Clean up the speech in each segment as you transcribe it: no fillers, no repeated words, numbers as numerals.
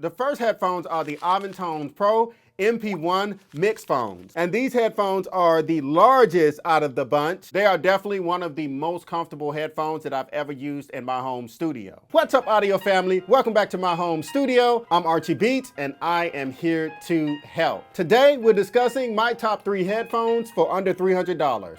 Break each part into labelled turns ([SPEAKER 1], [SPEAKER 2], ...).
[SPEAKER 1] The first headphones are the Avantone Pro MP1 Mixphones. And these headphones are the largest out of the bunch. They are definitely one of the most comfortable headphones that I've ever used in my home studio. What's up, audio family? Welcome back to my home studio. I'm Archie Beats and I am here to help. Today we're discussing my top 3 headphones for under $300.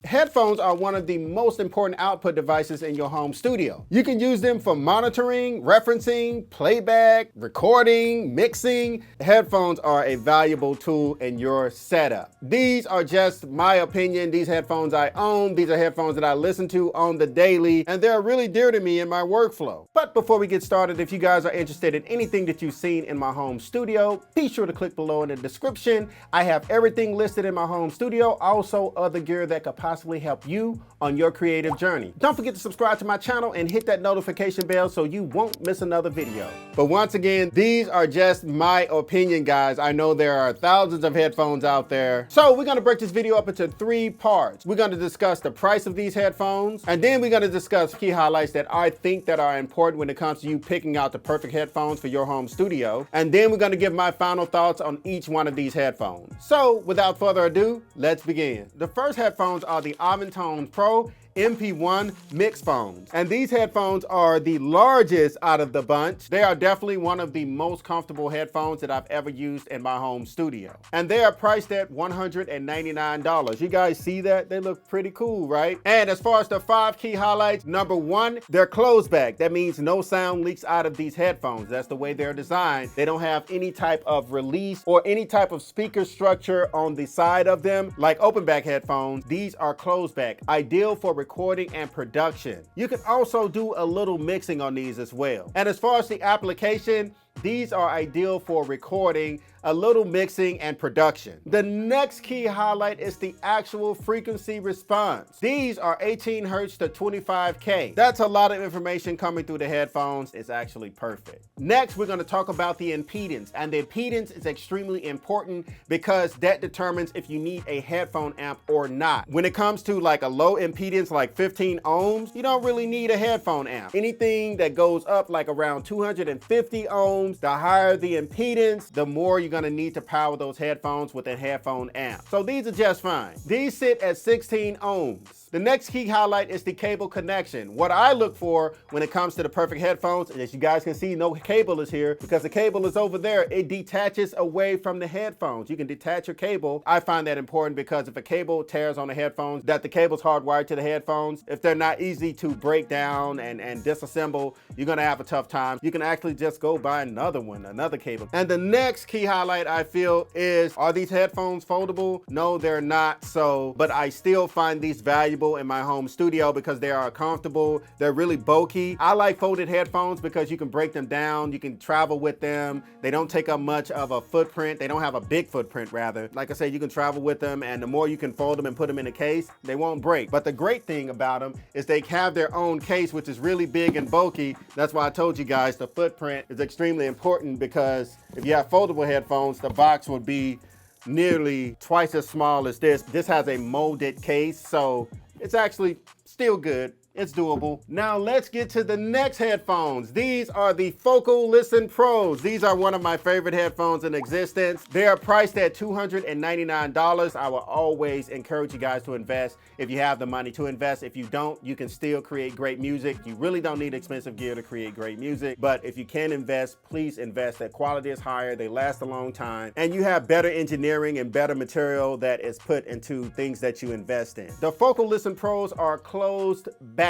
[SPEAKER 1] Headphones are one of the most important output devices in your home studio. You can use them for monitoring, referencing, playback, recording, mixing. Headphones are a valuable tool in your setup. These are just my opinion. These headphones I own. These are headphones that I listen to on the daily, and they're really dear to me in my workflow. But before we get started, if you guys are interested in anything that you've seen in my home studio, be sure to click below in the description. I have everything listed in my home studio, also other gear that could possibly help you on your creative journey. Don't forget to subscribe to my channel and hit that notification bell so you won't miss another video. But once again, these are just my opinion, guys. I know there are thousands of headphones out there. So we're gonna break this video up into 3 parts. We're gonna discuss the price of these headphones, and then we're gonna discuss key highlights that I think that are important when it comes to you picking out the perfect headphones for your home studio. And then we're gonna give my final thoughts on each one of these headphones. So without further ado, let's begin. The first headphones are the Avantone Pro MP1 Mixphones. And these headphones are the largest out of the bunch. They are definitely one of the most comfortable headphones that I've ever used in my home studio. And they are priced at $199. You guys see that? They look pretty cool, right? And as far as the 5 key highlights, number 1, they're closed back. That means no sound leaks out of these headphones. That's the way they're designed. They don't have any type of release or any type of speaker structure on the side of them. Like open back headphones, these are closed back, ideal for recording and production. You can also do a little mixing on these as well. And as far as the application, these are ideal for recording, a little mixing, and production. The next key highlight is the actual frequency response. These are 18 Hertz to 25K. That's a lot of information coming through the headphones. It's actually perfect. Next, we're going to talk about the impedance. And the impedance is extremely important because that determines if you need a headphone amp or not. When it comes to like a low impedance, like 15 ohms, you don't really need a headphone amp. Anything that goes up like around 250 ohms, the higher the impedance, the more you're gonna need to power those headphones with a headphone amp. So these are just fine. These sit at 16 ohms. The next key highlight is the cable connection. What I look for when it comes to the perfect headphones, and as you guys can see, no cable is here because the cable is over there. It detaches away from the headphones. You can detach your cable. I find that important because if a cable tears on the headphones, that the cable's hardwired to the headphones, if they're not easy to break down and disassemble, you're gonna have a tough time. You can actually just go buy another one, another cable. And the next key highlight I feel is, are these headphones foldable? No, they're not. So, but I still find these valuable in my home studio because they are comfortable. They're really bulky. I like folded headphones because you can break them down. You can travel with them. They don't take up much of a footprint. They don't have a big footprint, rather. Like I said, you can travel with them, and the more you can fold them and put them in a case, they won't break. But the great thing about them is they have their own case, which is really big and bulky. That's why I told you guys the footprint is extremely important, because if you have foldable headphones, the box would be nearly twice as small as this. This has a molded case, so it's actually still good. It's doable. Now let's get to the next headphones. These are the Focal Listen Pros. These are one of my favorite headphones in existence. They are priced at $299. I will always encourage you guys to invest if you have the money to invest. If you don't, you can still create great music. You really don't need expensive gear to create great music, but if you can invest, please invest. That quality is higher, they last a long time, and you have better engineering and better material that is put into things that you invest in. The Focal Listen Pros are closed back.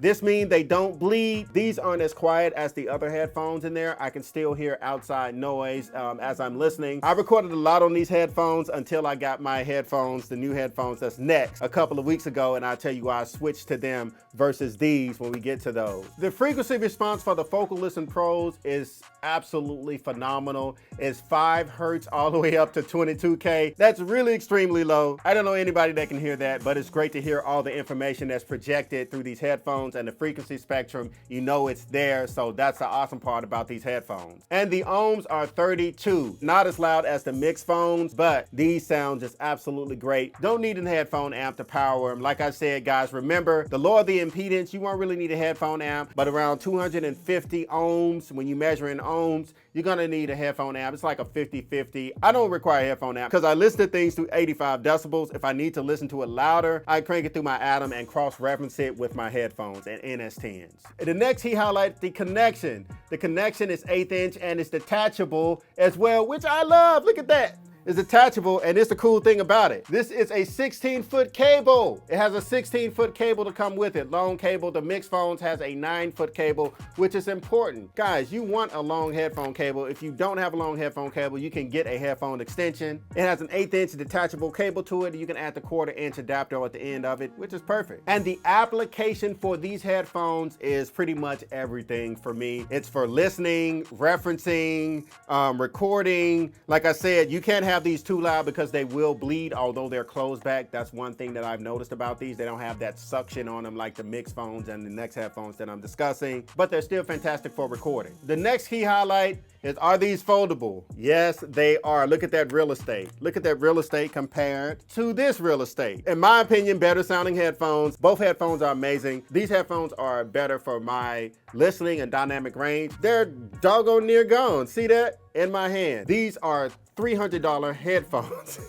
[SPEAKER 1] This means they don't bleed. These aren't as quiet as the other headphones in there. I can still hear outside noise as I'm listening. I recorded a lot on these headphones until I got my headphones, the new headphones that's next, a couple of weeks ago, and I'll tell you why I switched to them versus these when we get to those. The frequency response for the Focal Listen Pros is absolutely phenomenal. It's 5 Hertz all the way up to 22K. That's really extremely low. I don't know anybody that can hear that, but it's great to hear all the information that's projected through these these headphones and the frequency spectrum, you know it's there. So that's the awesome part about these headphones. And the ohms are 32. Not as loud as the Mixphones, but these sound just absolutely great. Don't need a headphone amp to power them. Like I said, guys, remember, the lower the impedance, you won't really need a headphone amp, but around 250 ohms, when you measure in ohms, you're gonna need a headphone amp. It's like a 50-50. I don't require a headphone amp because I listen to things through 85 decibels. If I need to listen to it louder, I crank it through my Atom and cross-reference it with my headphones and NS10s. The next, he highlights the connection. The connection is 1/8 inch and it's detachable as well, which I love. Look at that. It's detachable, and it's the cool thing about it. This is a 16-foot cable. It has a 16-foot cable to come with it. Long cable. The Mixphones has a 9-foot cable, which is important. Guys, you want a long headphone cable. If you don't have a long headphone cable, you can get a headphone extension. It has an 1/8 inch detachable cable to it. You can add the 1/4 inch adapter at the end of it, which is perfect. And the application for these headphones is pretty much everything for me. It's for listening, referencing, recording. Like I said, you can't have these too loud because they will bleed, although they're closed back. That's one thing that I've noticed about these. They don't have that suction on them like the Mixphones and the next headphones that I'm discussing, but they're still fantastic for recording. The next key highlight is, are these foldable? Yes, they are. Look at that real estate. Look at that real estate compared to this real estate. In my opinion, better sounding headphones. Both headphones are amazing. These headphones are better for my listening and dynamic range. They're doggone near gone. See that? In my hand. These are $300 headphones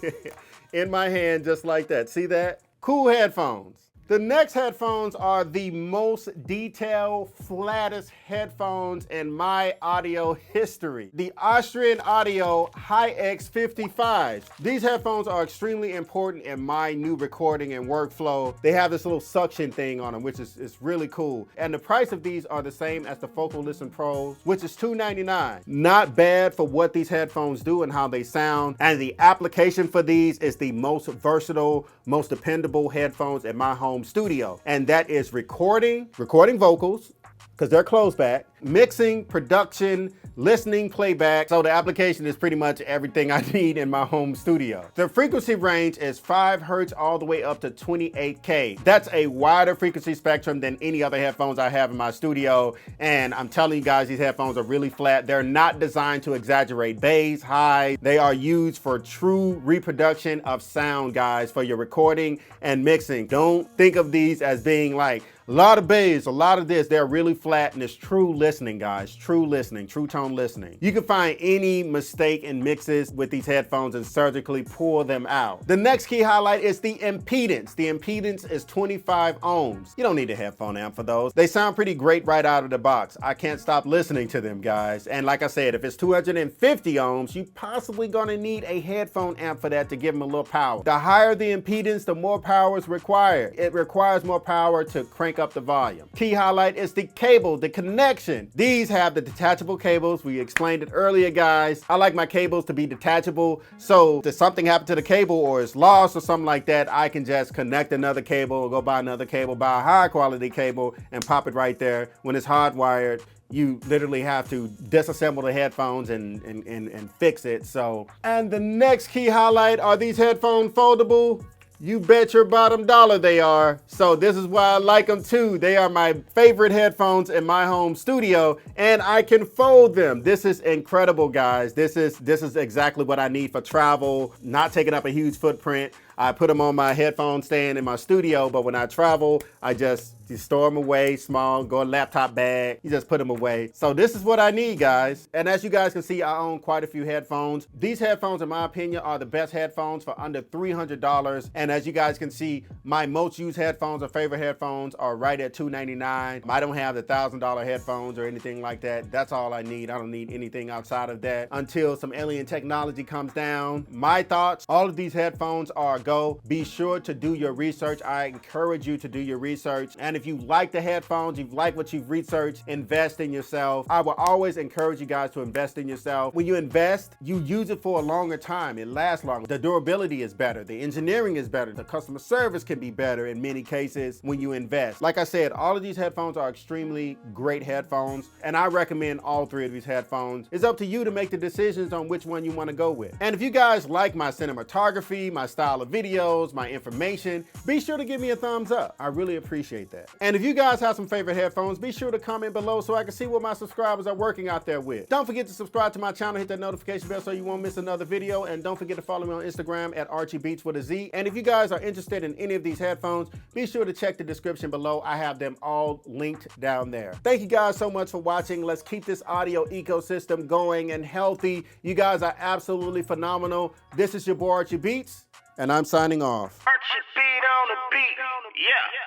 [SPEAKER 1] in my hand, just like that. See that? Cool headphones. The next headphones are the most detailed, flattest headphones in my audio history. The Austrian Audio Hi-X55s. These headphones are extremely important in my new recording and workflow. They have this little suction thing on them, which is really cool. And the price of these are the same as the Focal Listen Pros, which is $299. Not bad for what these headphones do and how they sound. And the application for these is the most versatile, most dependable headphones in my home studio, and that is recording vocals, because they're closed back, mixing, production, listening, playback. So the application is pretty much everything I need in my home studio. The frequency range is 5 Hertz all the way up to 28K. That's a wider frequency spectrum than any other headphones I have in my studio. And I'm telling you guys, these headphones are really flat. They're not designed to exaggerate bass, high. They are used for true reproduction of sound, guys, for your recording and mixing. Don't think of these as being like a lot of bass, a lot of this. They're really flat, and it's true listening, guys. True listening, true tone listening. You can find any mistake in mixes with these headphones and surgically pull them out. The next key highlight is the impedance. The impedance is 25 ohms. You don't need a headphone amp for those. They sound pretty great right out of the box. I can't stop listening to them, guys. And like I said, if it's 250 ohms, you're possibly gonna need a headphone amp for that to give them a little power. The higher the impedance, the more power is required. It requires more power to crank up the volume. Key highlight is the cable, the connection. These have the detachable cables. We explained it earlier, guys. I like my cables to be detachable, so if something happened to the cable or it's lost or something like that, I can just connect another cable or go buy another cable, buy a high quality cable and pop it right there. When it's hardwired, you literally have to disassemble the headphones and fix it. So, and the next key highlight, are these headphones foldable? You bet your bottom dollar they are. So this is why I like them too. They are my favorite headphones in my home studio, and I can fold them. This is incredible, guys. This is exactly what I need for travel, not taking up a huge footprint. I put them on my headphone stand in my studio, but when I travel, I just store them away, small, go in a laptop bag. You just put them away. So this is what I need, guys. And as you guys can see, I own quite a few headphones. These headphones, in my opinion, are the best headphones for under $300. And as you guys can see, my most used headphones or favorite headphones are right at $299. I don't have the $1,000 headphones or anything like that. That's all I need. I don't need anything outside of that until some alien technology comes down. My thoughts, all of these headphones are go. Be sure to do your research. I encourage you to do your research. And if you like the headphones, you like what you've researched, invest in yourself. I will always encourage you guys to invest in yourself. When you invest, you use it for a longer time. It lasts longer. The durability is better. The engineering is better. The customer service can be better in many cases when you invest. Like I said, all of these headphones are extremely great headphones, and I recommend all 3 of these headphones. It's up to you to make the decisions on which one you want to go with. And if you guys like my cinematography, my style of videos, my information, be sure to give me a thumbs up. I really appreciate that. And if you guys have some favorite headphones, be sure to comment below so I can see what my subscribers are working out there with. Don't forget to subscribe to my channel, hit that notification bell so you won't miss another video, and don't forget to follow me on Instagram at ArchieBeats with a Z. And if you guys are interested in any of these headphones, be sure to check the description below. I have them all linked down there. Thank you guys so much for watching. Let's keep this audio ecosystem going and healthy. You guys are absolutely phenomenal. This is your boy Archie Beats, and I'm signing off.
[SPEAKER 2] Archie Beat on the beat, yeah.